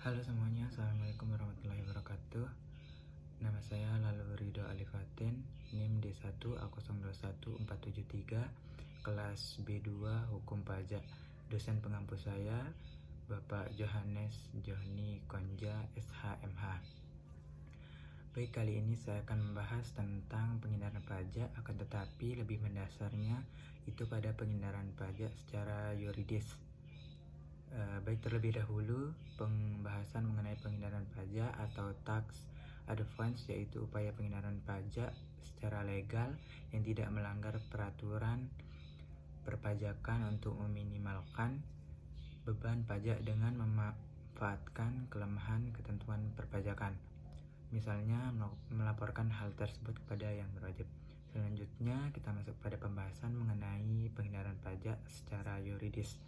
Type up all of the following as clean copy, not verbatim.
Halo semuanya, Assalamualaikum warahmatullahi wabarakatuh. Nama saya Lalu Ridho Alifatin, NIM D1A021473, kelas B2 Hukum Pajak. Dosen pengampu saya Bapak Johannes Johni Konja SHMH. Baik, kali ini saya akan membahas tentang penghindaran pajak, akan tetapi lebih mendasarnya itu pada penghindaran pajak secara yuridis. Baik, terlebih dahulu pembahasan mengenai penghindaran pajak atau tax avoidance, yaitu upaya penghindaran pajak secara legal yang tidak melanggar peraturan perpajakan untuk meminimalkan beban pajak dengan memanfaatkan kelemahan ketentuan perpajakan. Misalnya melaporkan hal tersebut kepada yang berwajib. Selanjutnya kita masuk pada pembahasan mengenai penghindaran pajak secara yuridis.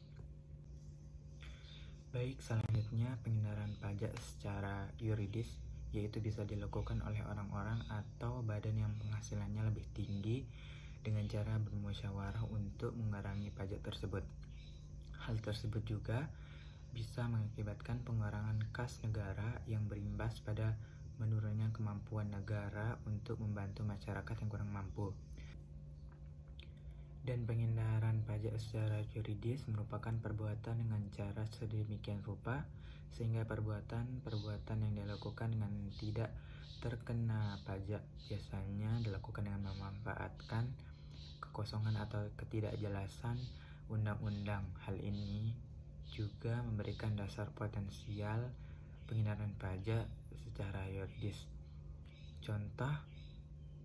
Baik, selanjutnya penghindaran pajak secara yuridis yaitu bisa dilakukan oleh orang-orang atau badan yang penghasilannya lebih tinggi dengan cara bermusyawarah untuk mengurangi pajak tersebut. Hal tersebut juga bisa mengakibatkan pengurangan kas negara yang berimbas pada menurunnya kemampuan negara untuk membantu masyarakat yang kurang mampu. Dan penghindaran pajak secara yuridis merupakan perbuatan dengan cara sedemikian rupa sehingga perbuatan yang dilakukan dengan tidak terkena pajak biasanya dilakukan dengan memanfaatkan kekosongan atau ketidakjelasan undang-undang. Hal ini juga memberikan dasar potensial penghindaran pajak secara yuridis. Contoh,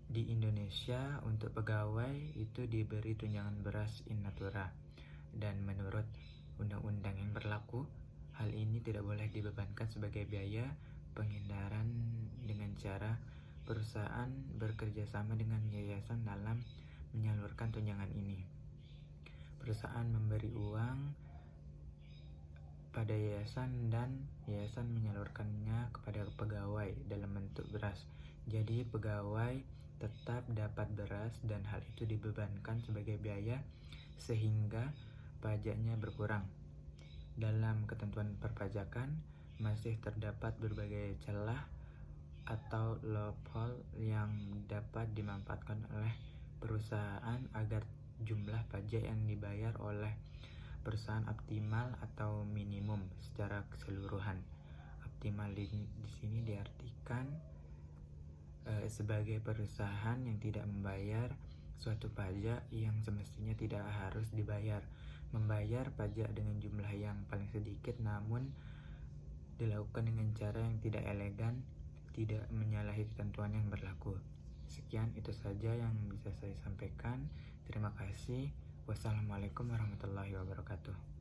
di Indonesia untuk pegawai itu diberi tunjangan beras in natura, dan menurut undang-undang yang berlaku, hal ini tidak boleh dibebankan sebagai biaya penghindaran dengan cara perusahaan bekerja sama dengan yayasan dalam menyalurkan tunjangan ini. Perusahaan memberi uang pada yayasan dan yayasan menyalurkannya kepada pegawai dalam bentuk beras. Jadi pegawai tetap dapat beras dan hal itu dibebankan sebagai biaya sehingga pajaknya berkurang. Dalam ketentuan perpajakan masih terdapat berbagai celah atau loophole yang dapat dimanfaatkan oleh perusahaan agar jumlah pajak yang dibayar oleh perusahaan optimal atau minimum secara keseluruhan. Optimal di sini diartikan sebagai perusahaan yang tidak membayar suatu pajak yang semestinya tidak harus dibayar, membayar pajak dengan jumlah yang paling sedikit namun dilakukan dengan cara yang tidak elegan, tidak menyalahi ketentuan yang berlaku. Sekian, itu saja yang bisa saya sampaikan. Terima kasih. Wassalamualaikum warahmatullahi wabarakatuh.